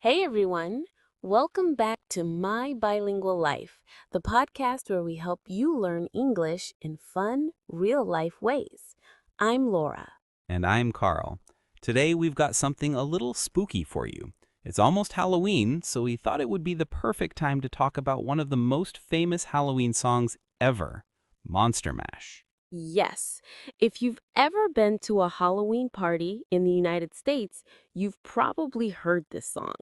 Hey everyone! Welcome back to My Bilingual Life, the podcast where we help you learn English in fun, real life ways. I'm Laura. And I'm Carl. Today we've got something a little spooky for you. It's almost Halloween, so we thought it would be the perfect time to talk about one of the most famous Halloween songs ever, Monster Mash. Yes, if you've ever been to a Halloween party in the United States, you've probably heard this song.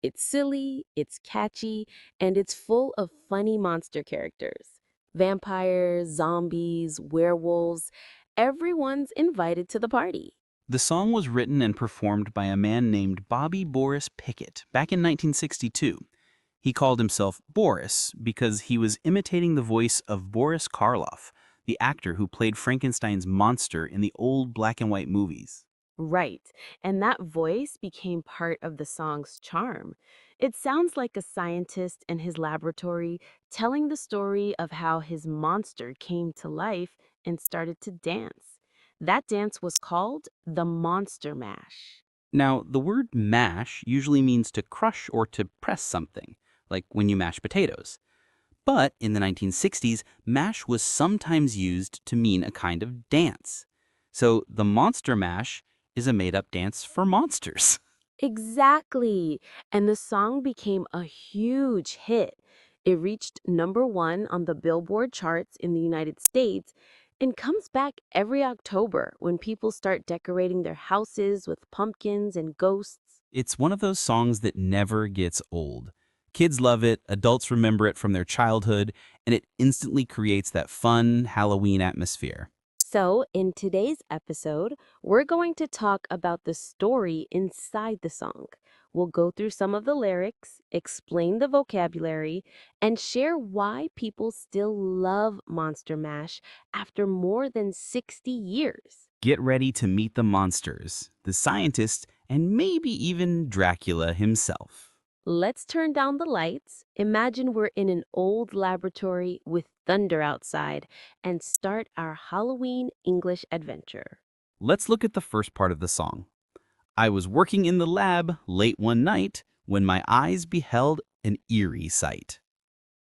It's silly, it's catchy, and it's full of funny monster characters. Vampires, zombies, werewolves, everyone's invited to the party. The song was written and performed by a man named Boris Pickett back in 1962. He called himself Boris because he was imitating the voice of Boris Karloff, the actor who played Frankenstein's monster in the old black and white movies. Right. And that voice became part of the song's charm. It sounds like a scientist in his laboratory telling the story of how his monster came to life and started to dance. That dance was called the Monster Mash. Now, the word mash usually means to crush or to press something, like when you mash potatoes. But in the 1960s, mash was sometimes used to mean a kind of dance. So the monster mash is a made-up dance for monsters. Exactly. And the song became a huge hit. It reached #1 on the Billboard charts in the United States and comes back every October when people start decorating their houses with pumpkins and ghosts. It's one of those songs that never gets old. Kids love it, adults remember it from their childhood, and it instantly creates that fun Halloween atmosphere. So, in today's episode, we're going to talk about the story inside the song. We'll go through some of the lyrics, explain the vocabulary, and share why people still love Monster Mash after more than 60 years. Get ready to meet the monsters, the scientists, and maybe even Dracula himself. Let's turn down the lights. Imagine we're in an old laboratory with thunder outside and start our Halloween English adventure. Let's look at the first part of the song. I was working in the lab late one night when my eyes beheld an eerie sight.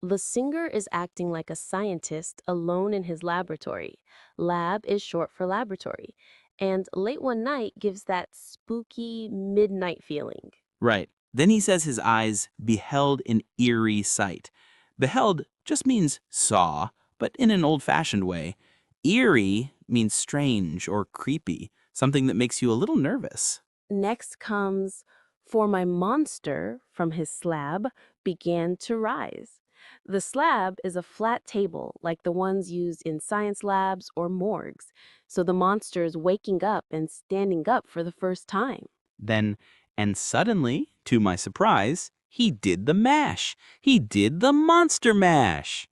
The singer is acting like a scientist alone in his laboratory. Lab is short for laboratory. And late one night gives that spooky midnight feeling. Right. Then he says his eyes beheld an eerie sight. Beheld just means saw, but in an old-fashioned way. Eerie means strange or creepy, something that makes you a little nervous. Next comes, for my monster from his slab began to rise. The slab is a flat table like the ones used in science labs or morgues. So the monster is waking up and standing up for the first time. Then, and suddenly, to my surprise, he did the mash. He did the monster mash.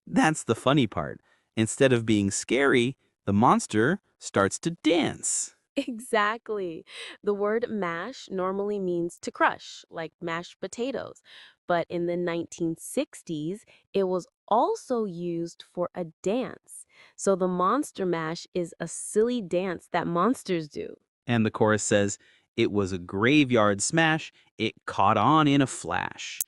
That's the funny part. Instead of being scary, the monster starts to dance. Exactly. The word mash normally means to crush, like mashed potatoes. But in the 1960s, it was also used for a dance. So the monster mash is a silly dance that monsters do. And the chorus says, it was a graveyard smash, it caught on in a flash.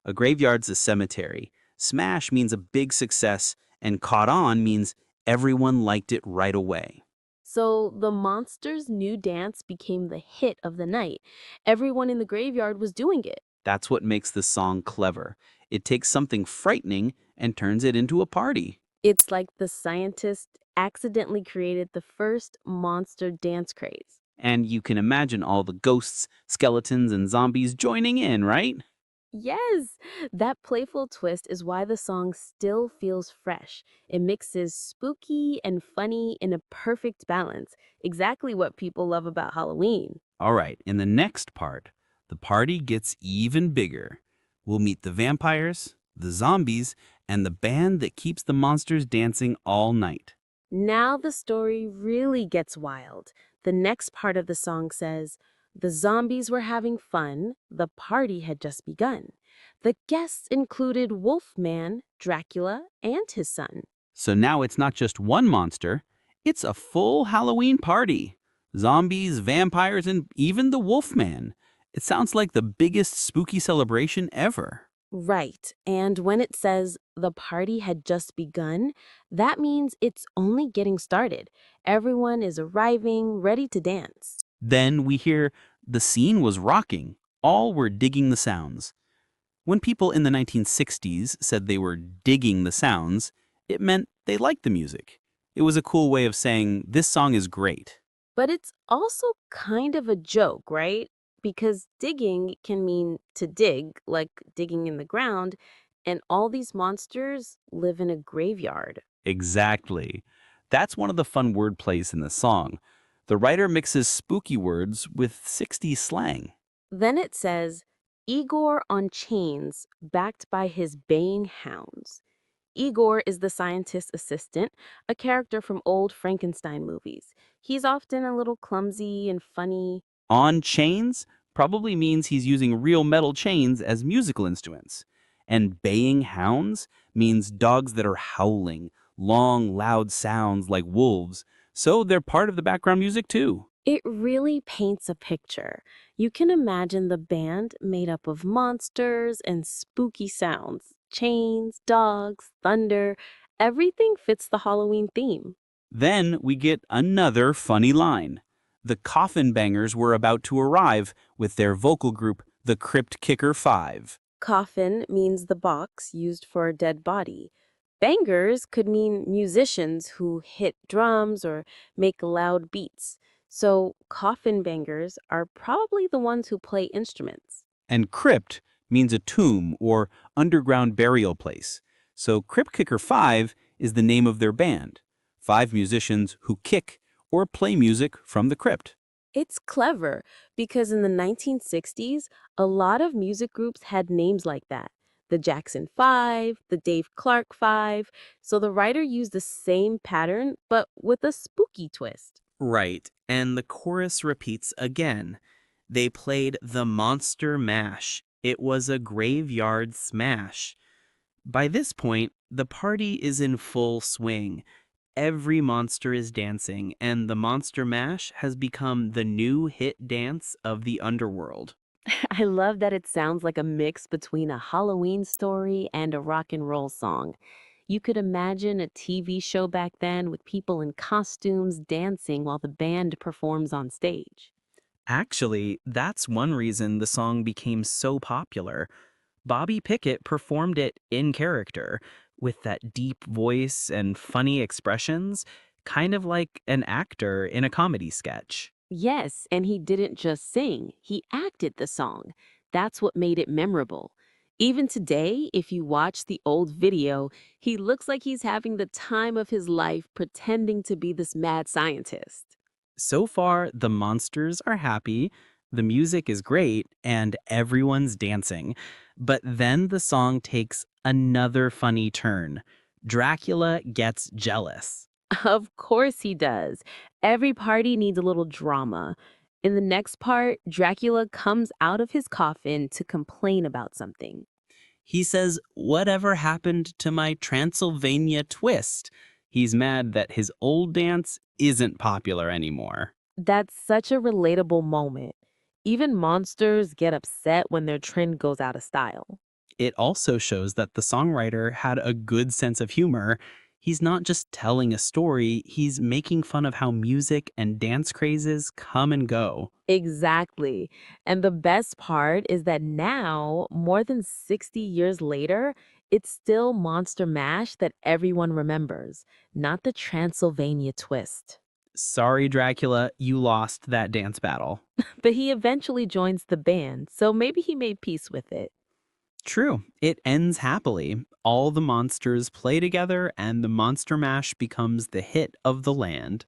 A graveyard's a cemetery. Smash means a big success, and caught on means everyone liked it right away. So the monster's new dance became the hit of the night. Everyone in the graveyard was doing it. That's what makes the song clever. It takes something frightening and turns it into a party. It's like the scientist accidentally created the first monster dance craze. And you can imagine all the ghosts, skeletons, and zombies joining in, right? Yes, that playful twist is why the song still feels fresh. It mixes spooky and funny in a perfect balance. Exactly what people love about Halloween. All right, in the next part, the party gets even bigger. We'll meet the vampires, the zombies, and the band that keeps the monsters dancing all night. Now the story really gets wild. The next part of the song says, the zombies were having fun, the party had just begun. The guests included Wolfman, Dracula, and his son. So now it's not just one monster, it's a full Halloween party. Zombies, vampires, and even the Wolfman. It sounds like the biggest spooky celebration ever. Right. And when it says the party had just begun, that means it's only getting started. Everyone is arriving, ready to dance. Then we hear the scene was rocking. All were digging the sounds. When people in the 1960s said they were digging the sounds, it meant they liked the music. It was a cool way of saying, this song is great. But it's also kind of a joke, right? Because digging can mean to dig, like digging in the ground, and all these monsters live in a graveyard. Exactly. That's one of the fun word plays in the song. The writer mixes spooky words with 60s slang. Then it says, Igor on chains, backed by his baying hounds. Igor is the scientist's assistant, a character from old Frankenstein movies. He's often a little clumsy and funny. On chains probably means he's using real metal chains as musical instruments. And baying hounds means dogs that are howling, long, loud sounds like wolves. So they're part of the background music too. It really paints a picture. You can imagine the band made up of monsters and spooky sounds. Chains, dogs, thunder, everything fits the Halloween theme. Then we get another funny line. The Coffin Bangers were about to arrive with their vocal group, the Crypt Kicker Five. Coffin means the box used for a dead body. Bangers could mean musicians who hit drums or make loud beats. So, coffin bangers are probably the ones who play instruments. And crypt means a tomb or underground burial place. So Crypt Kicker 5 is the name of their band. 5 musicians who kick or play music from the crypt. It's clever because in the 1960s, a lot of music groups had names like that. The Jackson Five, the Dave Clark Five. So the writer used the same pattern, but with a spooky twist. Right, and the chorus repeats again. They played the Monster Mash. It was a graveyard smash. By this point, the party is in full swing. Every monster is dancing, and the Monster Mash has become the new hit dance of the underworld. I love that it sounds like a mix between a Halloween story and a rock and roll song. You could imagine a TV show back then with people in costumes dancing while the band performs on stage. Actually, that's one reason the song became so popular. Bobby Pickett performed it in character, with that deep voice and funny expressions, kind of like an actor in a comedy sketch. Yes, and he didn't just sing, he acted the song. That's what made it memorable. Even today, if you watch the old video, he looks like he's having the time of his life pretending to be this mad scientist. So far, the monsters are happy, the music is great, and everyone's dancing. But then the song takes another funny turn. Dracula gets jealous. Of course he does. Every party needs a little drama. In the next part, Dracula comes out of his coffin to complain about something. He says, "Whatever happened to my Transylvania twist?" He's mad that his old dance isn't popular anymore. That's such a relatable moment. Even monsters get upset when their trend goes out of style. It also shows that the songwriter had a good sense of humor. He's not just telling a story, he's making fun of how music and dance crazes come and go. Exactly. And the best part is that now, more than 60 years later, it's still Monster Mash that everyone remembers, not the Transylvania twist. Sorry, Dracula, you lost that dance battle. But he eventually joins the band, so maybe he made peace with it. True, it ends happily. All the monsters play together, and the Monster Mash becomes the hit of the land.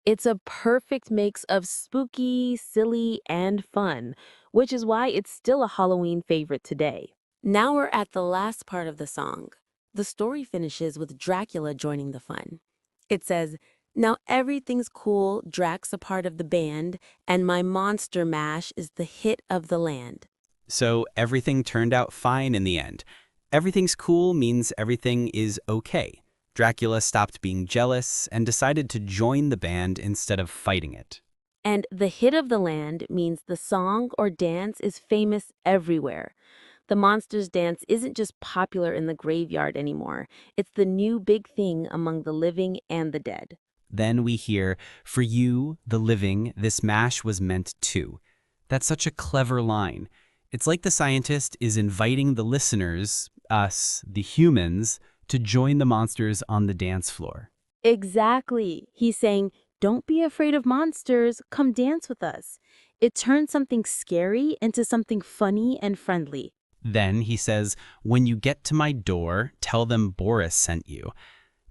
It's a perfect mix of spooky, silly, and fun, which is why it's still a Halloween favorite today. Now we're at the last part of the song. The story finishes with Dracula joining the fun. It says, Now everything's cool, Drac's a part of the band, and my Monster Mash is the hit of the land. So everything turned out fine in the end. Everything's cool means everything is okay. Dracula stopped being jealous and decided to join the band instead of fighting it. And the hit of the land means the song or dance is famous everywhere. The monsters dance isn't just popular in the graveyard anymore. It's the new big thing among the living and the dead. Then we hear, "For you, the living, this mash was meant too." That's such a clever line. It's like the scientist is inviting the listeners, us, the humans, to join the monsters on the dance floor. Exactly. He's saying, don't be afraid of monsters. Come dance with us. It turns something scary into something funny and friendly. Then he says, "When you get to my door, tell them Boris sent you."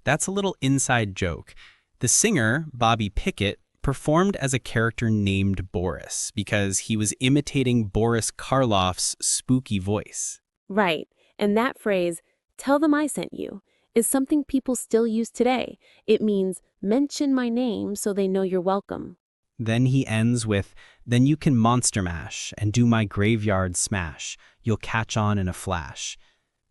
That's a little inside joke. The singer, Bobby Pickett, performed as a character named Boris because he was imitating Boris Karloff's spooky voice. Right. And that phrase, tell them I sent you, is something people still use today. It means mention my name so they know you're welcome. Then he ends with, "Then you can monster mash and do my graveyard smash. You'll catch on in a flash."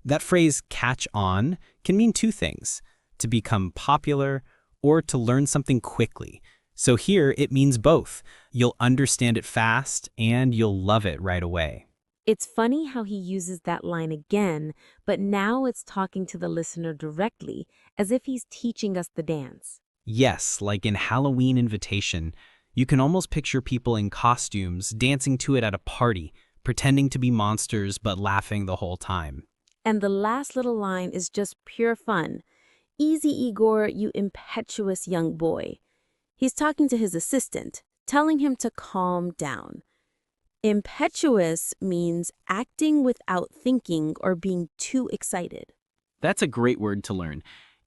That phrase, catch on, can mean two things: to become popular or to learn something quickly. So here it means both. You'll understand it fast and you'll love it right away. It's funny how he uses that line again, but now it's talking to the listener directly, as if he's teaching us the dance. Yes, like in Halloween Invitation, you can almost picture people in costumes dancing to it at a party, pretending to be monsters but laughing the whole time. And the last little line is just pure fun. Easy, Igor, you impetuous young boy. He's talking to his assistant, telling him to calm down. Impetuous means acting without thinking or being too excited. That's a great word to learn.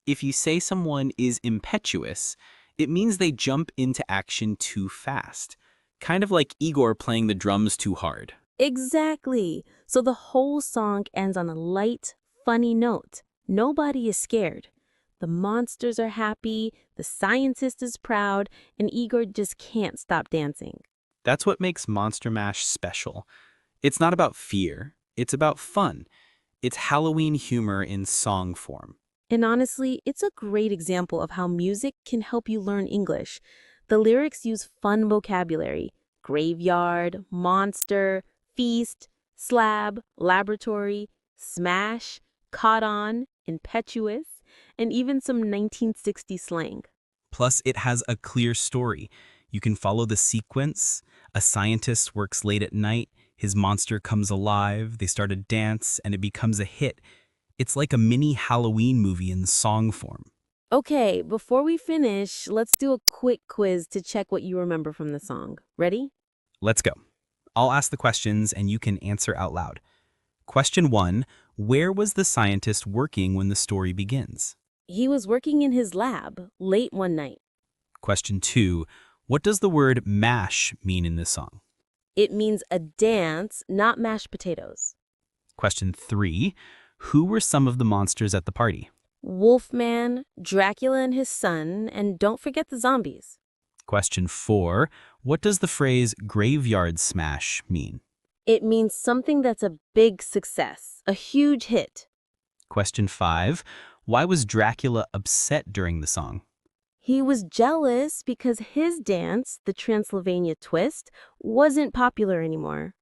If you say someone is impetuous, it means they jump into action too fast. Kind of like Igor playing the drums too hard. Exactly. So the whole song ends on a light, funny note. Nobody is scared. The monsters are happy, the scientist is proud, and Igor just can't stop dancing. That's what makes Monster Mash special. It's not about fear, it's about fun. It's Halloween humor in song form. And honestly, it's a great example of how music can help you learn English. The lyrics use fun vocabulary: graveyard, monster, feast, slab, laboratory, smash, caught on, impetuous, and even some 1960s slang. Plus, it has a clear story. You can follow the sequence. A scientist works late at night, his monster comes alive, they start a dance, and it becomes a hit. It's like a mini Halloween movie in song form. Okay, before we finish, let's do a quick quiz to check what you remember from the song. Ready? Let's go. I'll ask the questions and you can answer out loud. Question 1, where was the scientist working when the story begins? He was working in his lab late one night. Question 2, what does the word mash mean in this song? It means a dance, not mashed potatoes. Question 3, who were some of the monsters at the party? Wolfman, Dracula and his son, and don't forget the zombies. Question 4, what does the phrase graveyard smash mean? It means something that's a big success, a huge hit. Question 5, why was Dracula upset during the song? He was jealous because his dance, the Transylvania twist, wasn't popular anymore.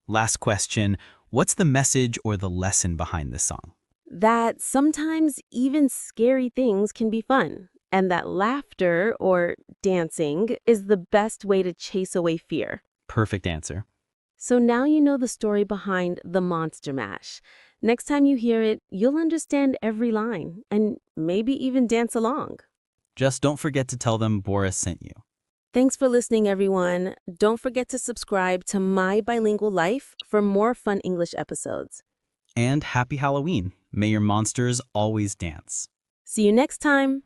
Last question, what's the message or the lesson behind this song? That sometimes even scary things can be fun, and that laughter or dancing is the best way to chase away fear. Perfect answer. So now you know the story behind the Monster Mash. Next time you hear it, you'll understand every line and maybe even dance along. Just don't forget to tell them Boris sent you. Thanks for listening, everyone. Don't forget to subscribe to My Bilingual Life for more fun English episodes. And happy Halloween. May your monsters always dance. See you next time.